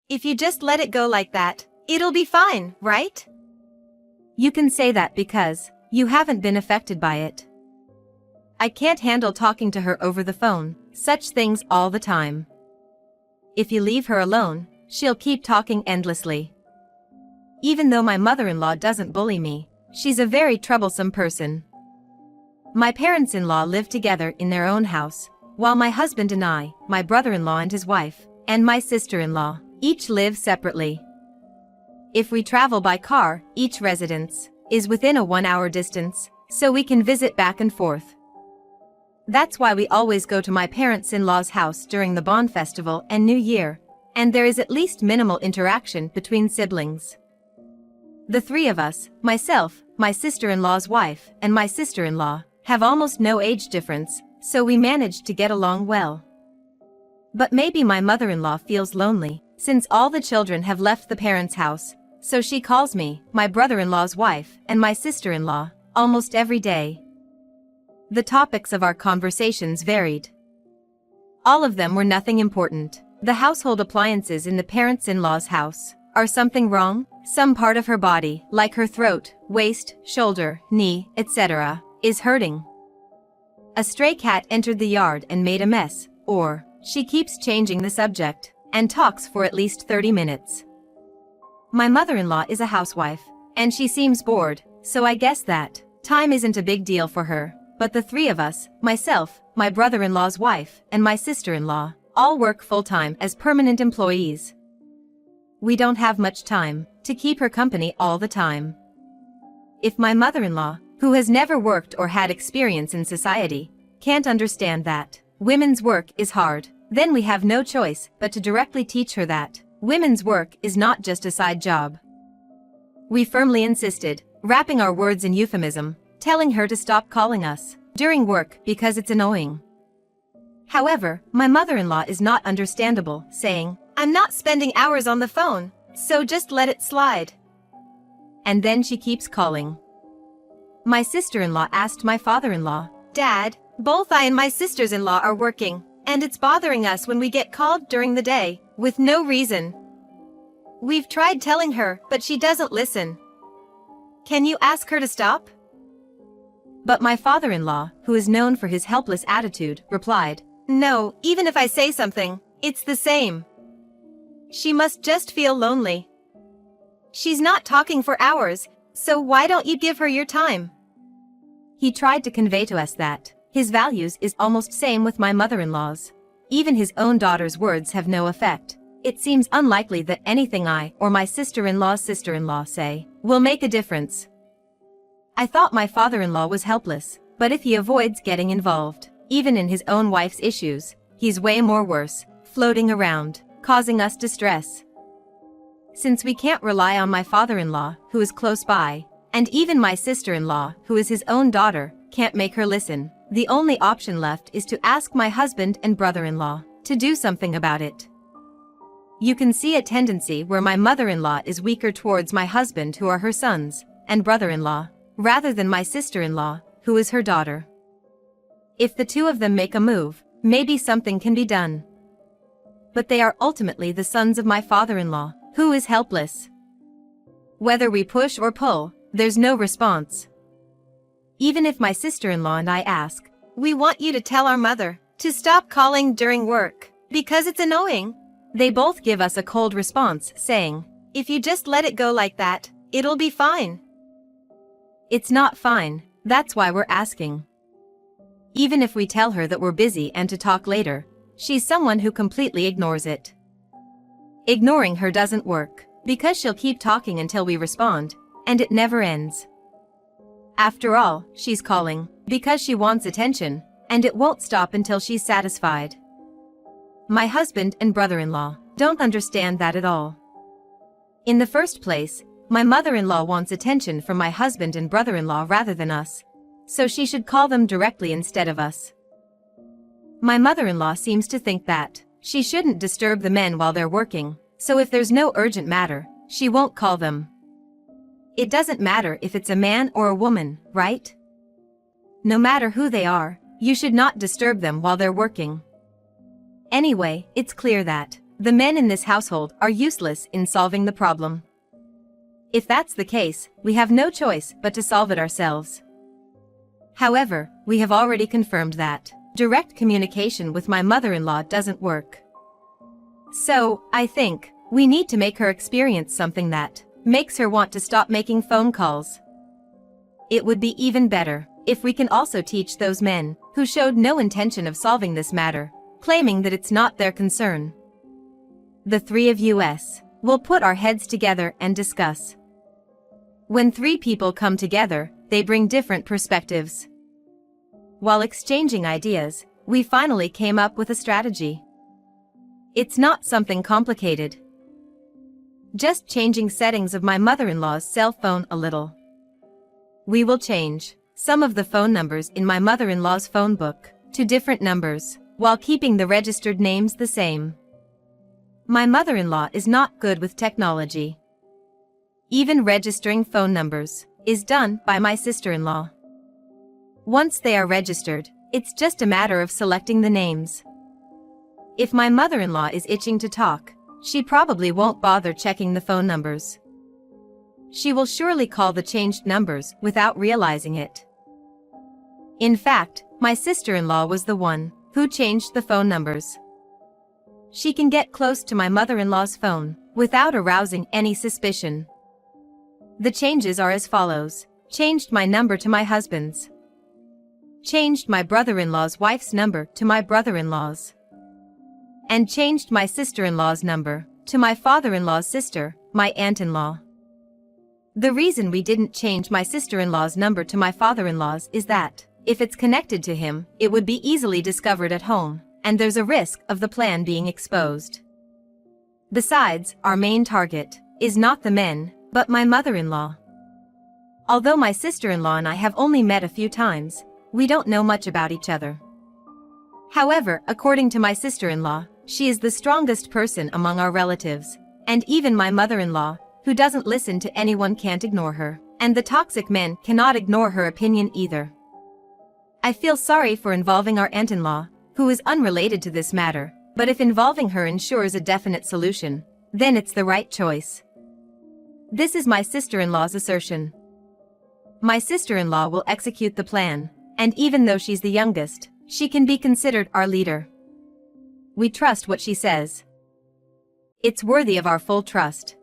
If you just let it go like that, it'll be fine, right? You can say that because you haven't been affected by it. I can't handle talking to her over the phone, such things all the time. If you leave her alone, she'll keep talking endlessly. Even though my mother-in-law doesn't bully me, she's a very troublesome person. My parents-in-law live together in their own house, while my husband and I, my brother-in-law and his wife, and my sister-in-law, each live separately. If we travel by car, each residence is within a 1-hour distance, so we can visit back and forth. That's why we always go to my parents-in-law's house during the Bon Festival and New Year, and there is at least minimal interaction between siblings. The three of us, myself, my sister-in-law's wife, and my sister-in-law, have almost no age difference, so we managed to get along well. But maybe my mother-in-law feels lonely, since all the children have left the parents' house, so she calls me, my brother-in-law's wife, and my sister-in-law, almost every day. The topics of our conversations varied. All of them were nothing important. The household appliances in the parents-in-law's house. Are something wrong? Some part of her body, like her throat, waist, shoulder, knee, etc., is hurting. A stray cat entered the yard and made a mess, or she keeps changing the subject and talks for at least 30 minutes. My mother-in-law is a housewife, and she seems bored, so I guess that time isn't a big deal for her, but the three of us, myself, my brother-in-law's wife, and my sister-in-law, all work full-time as permanent employees. We don't have much time to keep her company all the time. If my mother-in-law, who has never worked or had experience in society, can't understand that women's work is hard, then we have no choice but to directly teach her that women's work is not just a side job. We firmly insisted, wrapping our words in euphemism, telling her to stop calling us during work because it's annoying. However, my mother-in-law is not understandable, saying, I'm not spending hours on the phone, so just let it slide. And then she keeps calling. My sister-in-law asked my father-in-law, Dad, both I and my sisters-in-law are working, and it's bothering us when we get called during the day, with no reason. We've tried telling her, but she doesn't listen. Can you ask her to stop? But my father-in-law, who is known for his helpless attitude, replied, No, even if I say something, it's the same. She must just feel lonely. She's not talking for hours, so why don't you give her your time? He tried to convey to us that his values is almost same with my mother-in-law's. Even his own daughter's words have no effect. It seems unlikely that anything I or my sister-in-law's sister-in-law say will make a difference. I thought my father-in-law was helpless, but if he avoids getting involved, even in his own wife's issues, he's way more worse, floating around, causing us distress. Since we can't rely on my father-in-law, who is close by, and even my sister-in-law, who is his own daughter, can't make her listen, the only option left is to ask my husband and brother-in-law to do something about it. You can see a tendency where my mother-in-law is weaker towards my husband, who are her sons, and brother-in-law, rather than my sister-in-law, who is her daughter. If the two of them make a move, maybe something can be done. But they are ultimately the sons of my father-in-law, who is helpless. Whether we push or pull, there's no response. Even if my sister-in-law and I ask, We want you to tell our mother to stop calling during work, because it's annoying, they both give us a cold response, saying, If you just let it go like that, it'll be fine. It's not fine, that's why we're asking. Even if we tell her that we're busy and to talk later, she's someone who completely ignores it. Ignoring her doesn't work, because she'll keep talking until we respond, and it never ends. After all, she's calling because she wants attention, and it won't stop until she's satisfied. My husband and brother-in-law don't understand that at all. In the first place, my mother-in-law wants attention from my husband and brother-in-law rather than us, so she should call them directly instead of us. My mother-in-law seems to think that she shouldn't disturb the men while they're working, so if there's no urgent matter, she won't call them. It doesn't matter if it's a man or a woman, right? No matter who they are, you should not disturb them while they're working. Anyway, it's clear that The men in this household are useless in solving the problem. If that's the case, we have no choice but to solve it ourselves. However, we have already confirmed that direct communication with my mother-in-law doesn't work. So, I think, we need to make her experience something that makes her want to stop making phone calls. It would be even better if we can also teach those men who showed no intention of solving this matter, claiming that it's not their concern. The three of us will put our heads together and discuss. When three people come together, they bring different perspectives. While exchanging ideas, we finally came up with a strategy. It's not something complicated. Just changing settings of my mother-in-law's cell phone a little. We will change some of the phone numbers in my mother-in-law's phone book to different numbers, while keeping the registered names the same. My mother-in-law is not good with technology. Even registering phone numbers is done by my sister-in-law. Once they are registered, it's just a matter of selecting the names. If my mother-in-law is itching to talk, she probably won't bother checking the phone numbers. She will surely call the changed numbers without realizing it. In fact, my sister-in-law was the one who changed the phone numbers. She can get close to my mother-in-law's phone without arousing any suspicion. The changes are as follows: changed my number to my husband's. Changed my brother-in-law's wife's number to my brother-in-law's. And changed my sister-in-law's number to my father-in-law's sister, my aunt-in-law. The reason we didn't change my sister-in-law's number to my father-in-law's is that, if it's connected to him, it would be easily discovered at home, and there's a risk of the plan being exposed. Besides, our main target is not the men, but my mother-in-law. Although my sister-in-law and I have only met a few times, we don't know much about each other. However, according to my sister-in-law, she is the strongest person among our relatives, and even my mother-in-law, who doesn't listen to anyone, can't ignore her, and the toxic men cannot ignore her opinion either. I feel sorry for involving our aunt-in-law, who is unrelated to this matter, but if involving her ensures a definite solution, then it's the right choice. This is my sister-in-law's assertion. My sister-in-law will execute the plan, and even though she's the youngest, she can be considered our leader. We trust what she says. It's worthy of our full trust.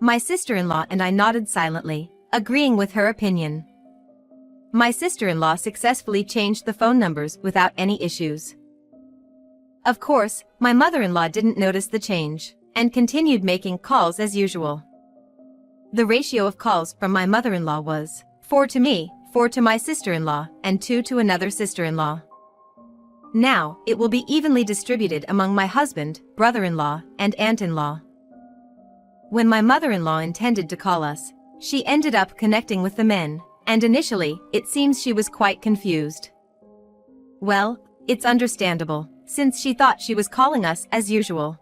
My sister-in-law and I nodded silently, agreeing with her opinion. My sister-in-law successfully changed the phone numbers without any issues. Of course, my mother-in-law didn't notice the change, and continued making calls as usual. The ratio of calls from my mother-in-law was 4 to me, 4 to my sister-in-law, and 2 to another sister-in-law. Now, it will be evenly distributed among my husband, brother-in-law, and aunt-in-law. When my mother-in-law intended to call us, she ended up connecting with the men, and initially, it seems she was quite confused. Well, it's understandable, since she thought she was calling us as usual.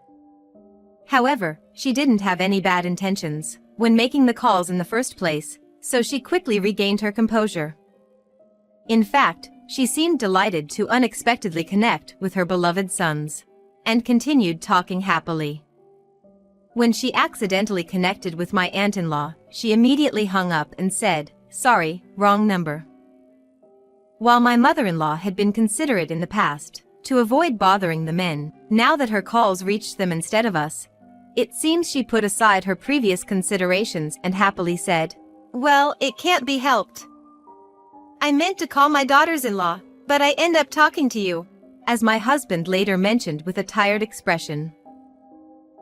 However, she didn't have any bad intentions when making the calls in the first place, so she quickly regained her composure. In fact, she seemed delighted to unexpectedly connect with her beloved sons, and continued talking happily. When she accidentally connected with my aunt-in-law, she immediately hung up and said, "Sorry, wrong number." While my mother-in-law had been considerate in the past, to avoid bothering the men, now that her calls reached them instead of us, it seems she put aside her previous considerations and happily said, "Well, it can't be helped. I meant to call my daughters-in-law, but I end up talking to you," as my husband later mentioned with a tired expression.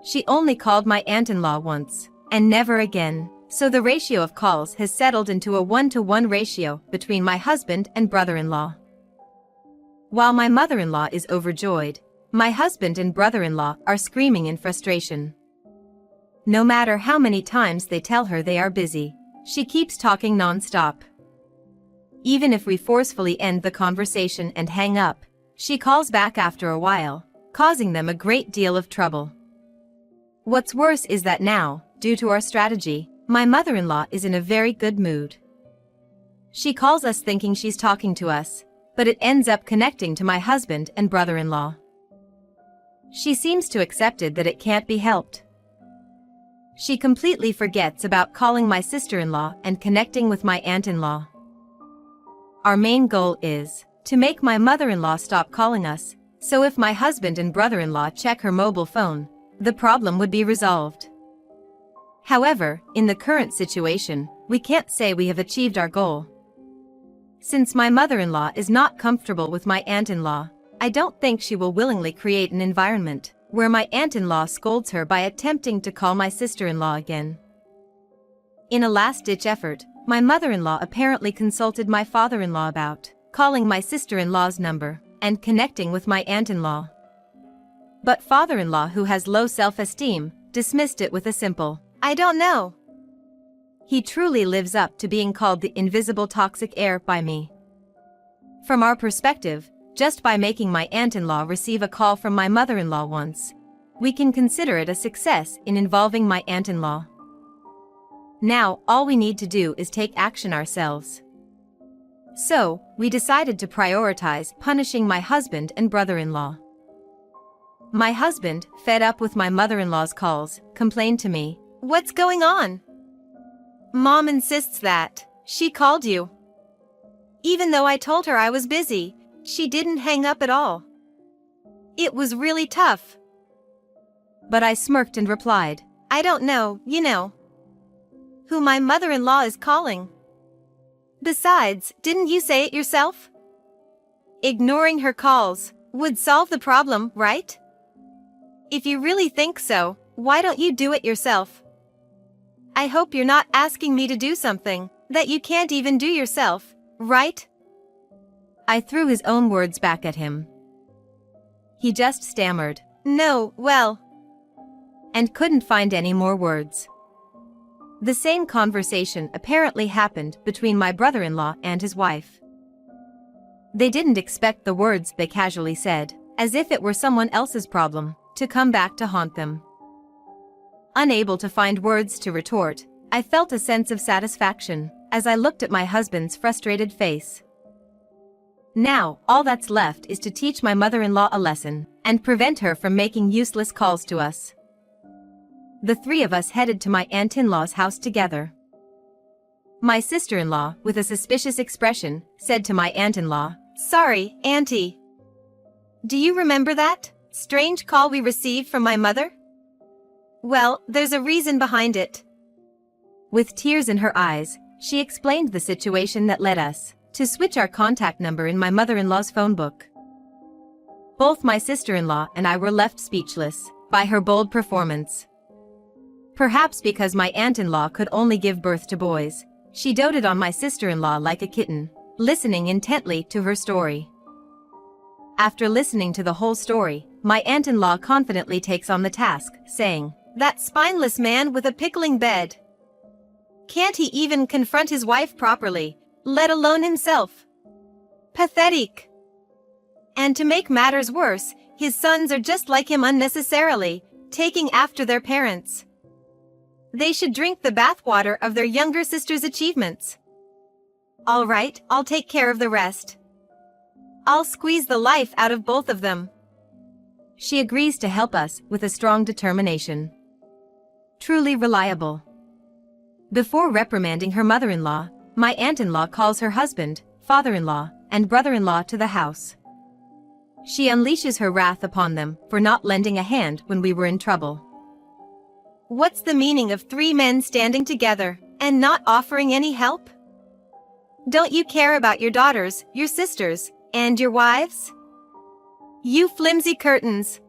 She only called my aunt-in-law once, and never again, so the ratio of calls has settled into a 1-to-1 ratio between my husband and brother-in-law. While my mother-in-law is overjoyed, my husband and brother-in-law are screaming in frustration. No matter how many times they tell her they are busy, she keeps talking non-stop. Even if we forcefully end the conversation and hang up, she calls back after a while, causing them a great deal of trouble. What's worse is that now, due to our strategy, my mother-in-law is in a very good mood. She calls us thinking she's talking to us, but it ends up connecting to my husband and brother-in-law. She seems to accepted that it can't be helped. She completely forgets about calling my sister-in-law and connecting with my aunt-in-law. Our main goal is to make my mother-in-law stop calling us, so if my husband and brother-in-law check her mobile phone, the problem would be resolved. However, in the current situation, we can't say we have achieved our goal. Since my mother-in-law is not comfortable with my aunt-in-law, I don't think she will willingly create an environment where my aunt-in-law scolds her by attempting to call my sister-in-law again. In a last-ditch effort, my mother-in-law apparently consulted my father-in-law about calling my sister-in-law's number and connecting with my aunt-in-law. But father-in-law, who has low self-esteem, dismissed it with a simple, "I don't know." He truly lives up to being called the invisible toxic heir by me. From our perspective, just by making my aunt-in-law receive a call from my mother-in-law once, we can consider it a success in involving my aunt-in-law. Now, all we need to do is take action ourselves. So, we decided to prioritize punishing my husband and brother-in-law. My husband, fed up with my mother-in-law's calls, complained to me, "What's going on? Mom insists that she called you. Even though I told her I was busy, she didn't hang up at all. It was really tough." But I smirked and replied, "I don't know, who my mother-in-law is calling. Besides, didn't you say it yourself? Ignoring her calls would solve the problem, right? If you really think so, why don't you do it yourself? I hope you're not asking me to do something that you can't even do yourself, right?" I threw his own words back at him. He just stammered, "No, well," and couldn't find any more words. The same conversation apparently happened between my brother-in-law and his wife. They didn't expect the words they casually said, as if it were someone else's problem, to come back to haunt them. Unable to find words to retort, I felt a sense of satisfaction as I looked at my husband's frustrated face. Now, all that's left is to teach my mother-in-law a lesson and prevent her from making useless calls to us. The three of us headed to my aunt-in-law's house together. My sister-in-law, with a suspicious expression, said to my aunt-in-law, "Sorry, Auntie. Do you remember that strange call we received from my mother? Well, there's a reason behind it." With tears in her eyes, she explained the situation that led us to switch our contact number in my mother-in-law's phone book. Both my sister-in-law and I were left speechless by her bold performance. Perhaps because my aunt-in-law could only give birth to boys, she doted on my sister-in-law like a kitten, listening intently to her story. After listening to the whole story, my aunt-in-law confidently takes on the task, saying, "That spineless man with a pickling bed. Can't he even confront his wife properly, let alone himself? Pathetic. And to make matters worse, his sons are just like him unnecessarily, taking after their parents. They should drink the bathwater of their younger sister's achievements. All right, I'll take care of the rest. I'll squeeze the life out of both of them." She agrees to help us with a strong determination. Truly reliable. Before reprimanding her mother-in-law, my aunt-in-law calls her husband, father-in-law, and brother-in-law to the house. She unleashes her wrath upon them for not lending a hand when we were in trouble. "What's the meaning of three men standing together and not offering any help? Don't you care about your daughters, your sisters, and your wives? You flimsy curtains.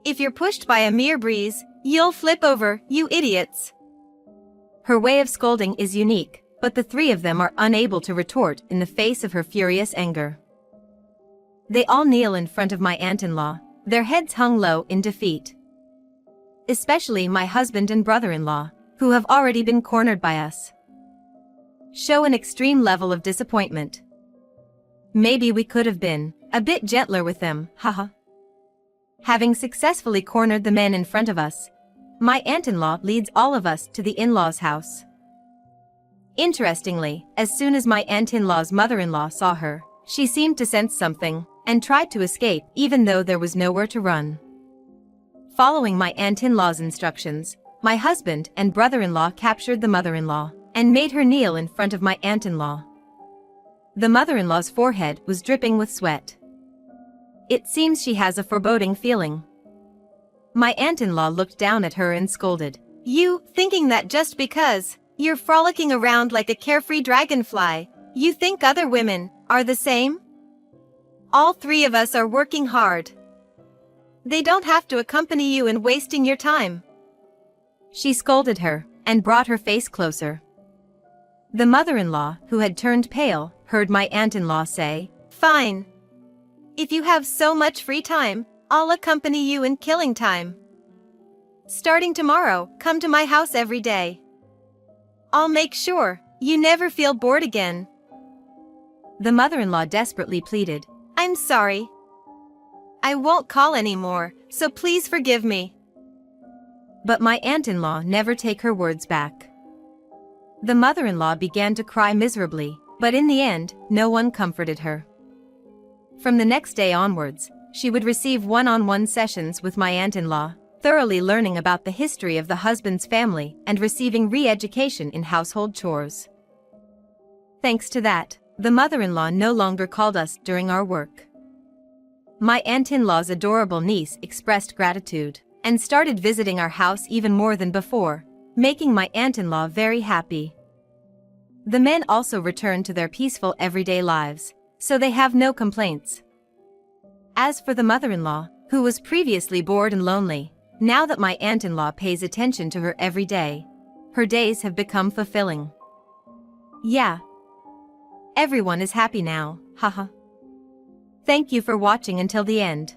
If you're pushed by a mere breeze, you'll flip over, you idiots." Her way of scolding is unique, but the three of them are unable to retort in the face of her furious anger. They all kneel in front of my aunt-in-law, their heads hung low in defeat. Especially my husband and brother-in-law, who have already been cornered by us. Show an extreme level of disappointment. Maybe we could have been a bit gentler with them, haha. Having successfully cornered the men in front of us, my aunt-in-law leads all of us to the in-laws' house. Interestingly, as soon as my aunt-in-law's mother-in-law saw her, she seemed to sense something and tried to escape even though there was nowhere to run. Following my aunt-in-law's instructions, my husband and brother-in-law captured the mother-in-law and made her kneel in front of my aunt-in-law. The mother-in-law's forehead was dripping with sweat. It seems she has a foreboding feeling. My aunt-in-law looked down at her and scolded. You, thinking that just because you're frolicking around like a carefree dragonfly, you think other women are the same? All three of us are working hard. They don't have to accompany you in wasting your time. She scolded her and brought her face closer. The mother-in-law, who had turned pale, heard my aunt-in-law say, Fine. If you have so much free time, I'll accompany you in killing time. Starting tomorrow, come to my house every day. I'll make sure you never feel bored again. The mother-in-law desperately pleaded. I'm sorry. I won't call anymore, so please forgive me. But my aunt-in-law never take her words back. The mother-in-law began to cry miserably, but in the end, no one comforted her. From the next day onwards, she would receive one-on-one sessions with my aunt-in-law, thoroughly learning about the history of the husband's family and receiving re-education in household chores. Thanks to that, the mother-in-law no longer called us during our work. My aunt-in-law's adorable niece expressed gratitude and started visiting our house even more than before, making my aunt-in-law very happy. The men also returned to their peaceful everyday lives, so they have no complaints. As for the mother-in-law, who was previously bored and lonely, now that my aunt-in-law pays attention to her every day, her days have become fulfilling. Yeah. Everyone is happy now, haha. Thank you for watching until the end.